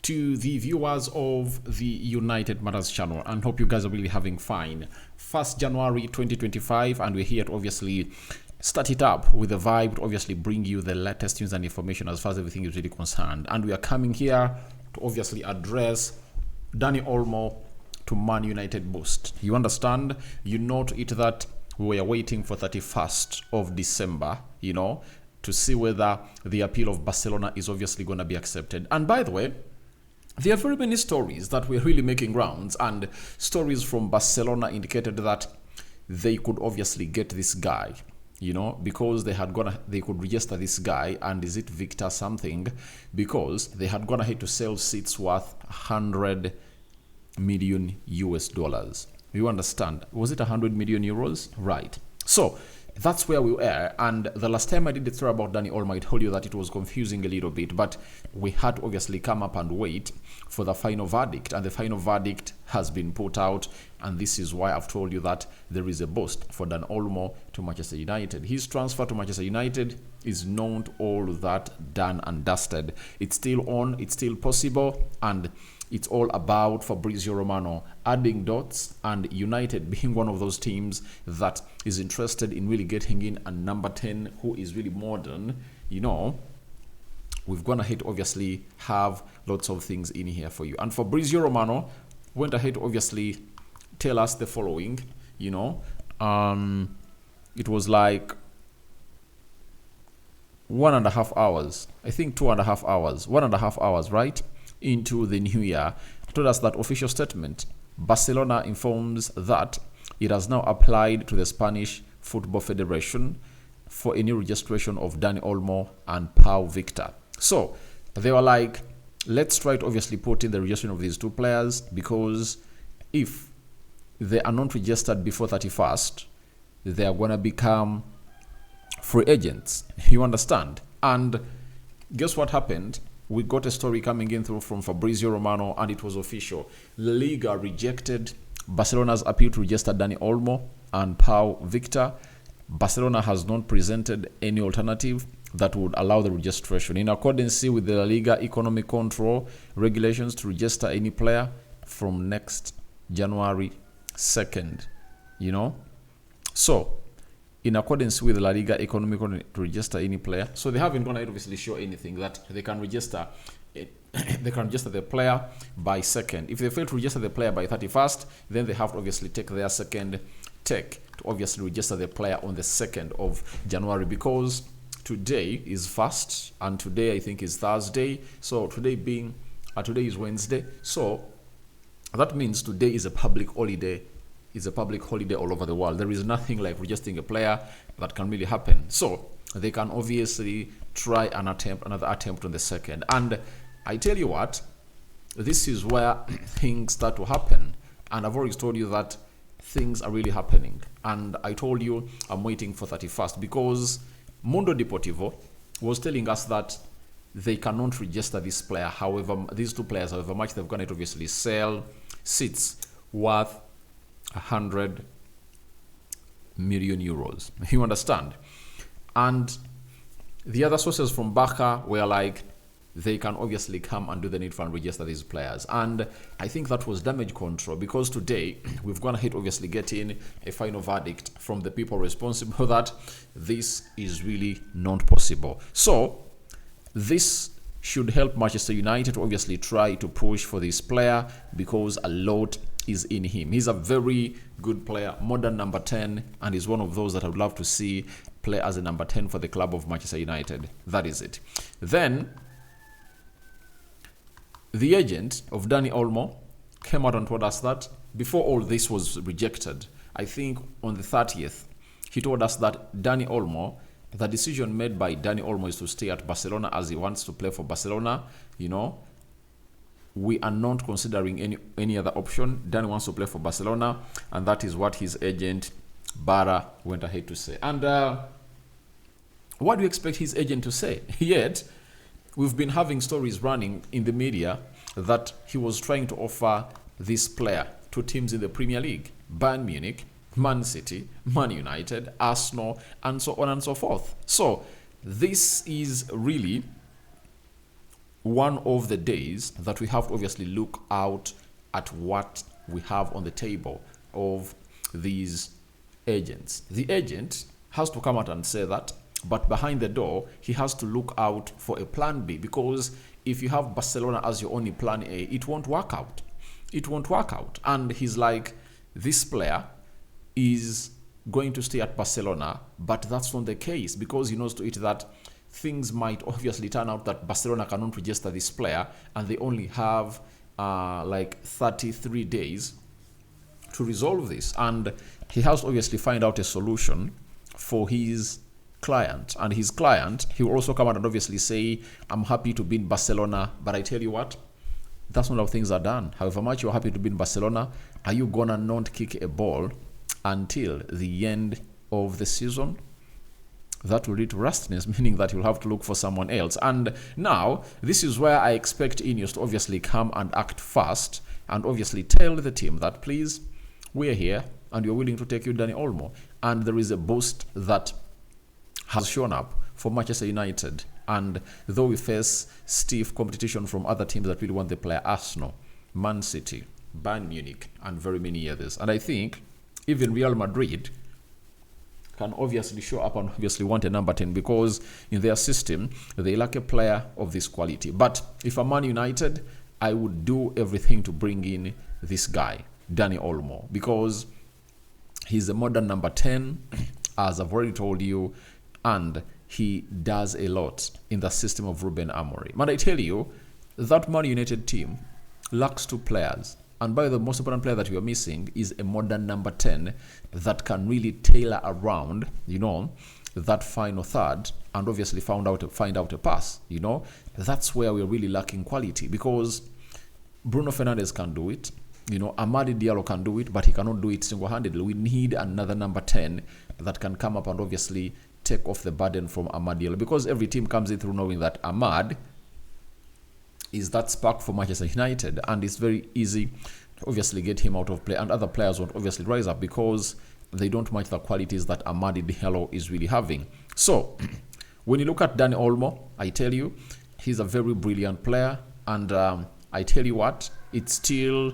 to the viewers of the United Matters channel, and hope you guys are really having fun. 1st January 2025, and we're here to obviously start it up with a vibe to obviously bring you the latest news and information as far as everything is really concerned. And we are coming here to obviously address Dani Olmo to Man United boost. You understand? You note it that we are waiting for 31st of December, to see whether the appeal of Barcelona is obviously going to be accepted. And by the way, there are very many stories that were really making rounds, and stories from Barcelona indicated that they could obviously get this guy, because they could register this guy, and is it Victor something, because they had gone ahead to sell seats worth 100 million US dollars. You understand? Was it 100 million euros? Right. So that's where we were. And the last time I did the story about Dani Olmo, I told you that it was confusing a little bit, but we had to obviously come up and wait for the final verdict. And the final verdict has been put out. And this is why I've told you that there is a boost for Dani Olmo to Manchester United. His transfer to Manchester United is not all that done and dusted. It's still on, it's still possible, and it's all about Fabrizio Romano adding dots, and United being one of those teams that is interested in really getting in a number 10 who is really modern. We've gone ahead to obviously have lots of things in here for you. And Fabrizio Romano went ahead to obviously tell us the following. It was like 1.5 hours, I think 2.5 hours, 1.5 hours, right, into the new year, told us that official statement. Barcelona informs that it has now applied to the Spanish Football Federation for a new registration of Dani Olmo and Pau Victor. So they were like, let's try to obviously put in the registration of these two players, because if they are not registered before 31st, they are going to become free agents. You understand? And guess what happened? We got a story coming in through from Fabrizio Romano, and it was official. La Liga rejected Barcelona's appeal to register Dani Olmo and Pau Victor. Barcelona has not presented any alternative that would allow the registration. In accordance with the La Liga economic control regulations to register any player from next January 2nd, So, in accordance with La Liga economic to register any player, so they haven't gone to obviously show anything that they can register. They can register the player by 2nd. If they fail to register the player by 31st, then they have to obviously take their second take to obviously register the player on the 2nd of January, because today is 1st, and today I think is Thursday. So today is Wednesday. So that means today is a public holiday. It's a public holiday all over the world. There is nothing like registering a player that can really happen. So they can obviously try another attempt on the 2nd. And I tell you what, this is where things start to happen. And I've already told you that things are really happening. And I told you I'm waiting for 31st, because Mundo Deportivo was telling us that they cannot register this player. However, these two players, however much they're going to obviously sell seats worth 100 million euros. You understand? And the other sources from Barca were like, they can obviously come and do the needful and register these players. And I think that was damage control, because today we've gone ahead obviously getting a final verdict from the people responsible that this is really not possible. So this should help Manchester United to obviously try to push for this player, because a lot is in him. He's a very good player, modern number 10, and he's one of those that I would love to see play as a number 10 for the club of Manchester United. That is it. Then the agent of Dani Olmo came out and told us that before all this was rejected, I think on the 30th, he told us that Dani Olmo, the decision made by Dani Olmo is to stay at Barcelona, as he wants to play for Barcelona. We are not considering any other option. Dani wants to play for Barcelona, and that is what his agent Barra went ahead to say. And what do you expect his agent to say? Yet we've been having stories running in the media that he was trying to offer this player to teams in the Premier League: Bayern Munich, Man City, Man United, Arsenal, and so on and so forth. So this is really one of the days that we have to obviously look out at what we have on the table of these agents. The agent has to come out and say that, but behind the door, he has to look out for a plan B, because if you have Barcelona as your only plan A, it won't work out. It won't work out. And he's like, this player is going to stay at Barcelona, but that's not the case, because he knows to it that things might obviously turn out that Barcelona cannot register this player and they only have like 33 days to resolve this. And he has to obviously find out a solution for his client. And his client, he will also come out and obviously say, I'm happy to be in Barcelona, but I tell you what, that's not how things are done. However much you're happy to be in Barcelona, are you gonna not kick a ball until the end of the season? That will lead to rustiness, meaning that you'll have to look for someone else. And now, this is where I expect Ineos to obviously come and act fast and obviously tell the team that, please, we're here and you're willing to take you Dani Olmo. And there is a boost that has shown up for Manchester United. And though we face stiff competition from other teams that really want the player, Arsenal, Man City, Bayern Munich, and very many others. And I think even Real Madrid can obviously show up and obviously want a number 10, because in their system, they lack a player of this quality. But if I'm Man United, I would do everything to bring in this guy, Dani Olmo, because he's a modern number 10, as I've already told you, and he does a lot in the system of Ruben Amorim. And I tell you, that Man United team lacks two players. And by the most important player that we are missing is a modern number 10 that can really tailor around, that final third and obviously find out a pass, That's where we're really lacking quality, because Bruno Fernandes can do it, Amadi Diallo can do it, but he cannot do it single-handedly. We need another number 10 that can come up and obviously take off the burden from Amadi Diallo, because every team comes in through knowing that Amad is that spark for Manchester United, and it's very easy to obviously get him out of play, and other players won't obviously rise up because they don't match the qualities that Amadi Diallo is really having. So when you look at Dani Olmo, I tell you, he's a very brilliant player, and I tell you what, it's still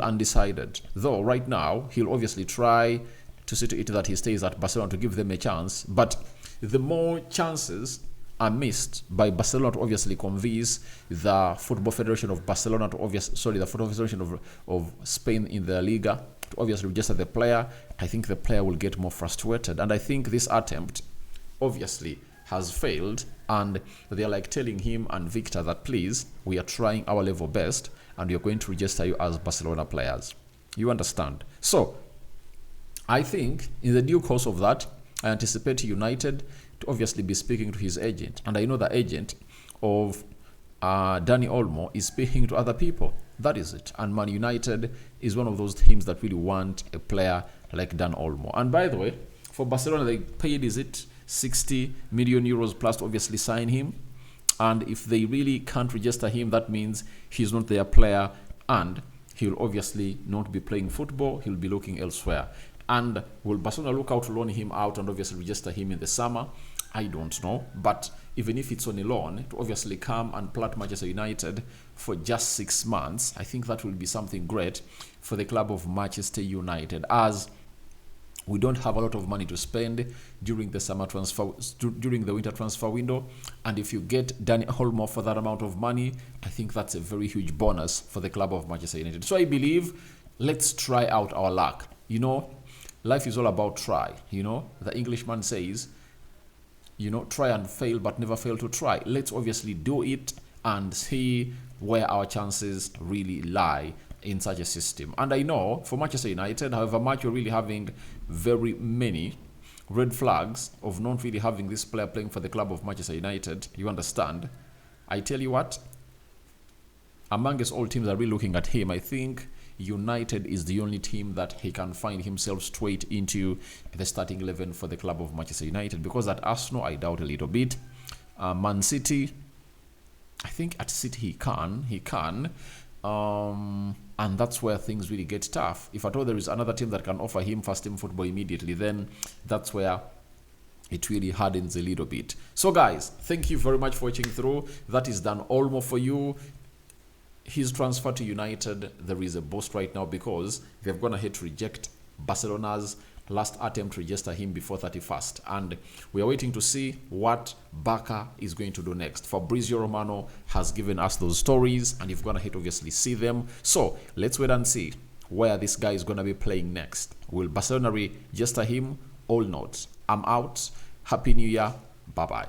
undecided. Though right now he'll obviously try to see to it that he stays at Barcelona to give them a chance, but the more chances are missed by Barcelona to obviously convince the Football Federation of Barcelona to the Football Federation of Spain in the Liga to obviously register the player, I think the player will get more frustrated. And I think this attempt obviously has failed, and they're like telling him and Victor that, please, we are trying our level best and we are going to register you as Barcelona players. You understand? So I think in the due course of that, I anticipate United to obviously be speaking to his agent. And I know the agent of Dani Olmo is speaking to other people. That is it. And Man United is one of those teams that really want a player like Dan Olmo. And by the way, for Barcelona, they paid, 60 million euros plus to obviously sign him. And if they really can't register him, that means he's not their player, and he'll obviously not be playing football. He'll be looking elsewhere. And will Barcelona look out to loan him out and obviously register him in the summer? I don't know. But even if it's on a loan, to obviously come and plant Manchester United for just 6 months, I think that will be something great for the club of Manchester United, as we don't have a lot of money to spend during the winter transfer window. And if you get Dani Olmo for that amount of money, I think that's a very huge bonus for the club of Manchester United. So I believe, let's try out our luck. Life is all about try. The Englishman says, try and fail, but never fail to try. Let's obviously do it and see where our chances really lie in such a system. And I know for Manchester United, however much you're really having very many red flags of not really having this player playing for the club of Manchester United, you understand? I tell you what, amongst all teams that are really looking at him, I think United is the only team that he can find himself straight into the starting 11 for the club of Manchester United, because at Arsenal, I doubt a little bit. Man City, I think at City he can. And that's where things really get tough. If at all there is another team that can offer him first team football immediately, then that's where it really hardens a little bit. So guys, thank you very much for watching through. That is Dani Olmo for you. His transfer to United, there is a boost right now because they've gone ahead to reject Barcelona's last attempt to register him before 31st, and we are waiting to see what Barca is going to do next. Fabrizio Romano has given us those stories, and you've gone ahead to obviously see them. So let's wait and see where this guy is going to be playing next. Will Barcelona register him or not? I'm out. Happy New Year. Bye bye.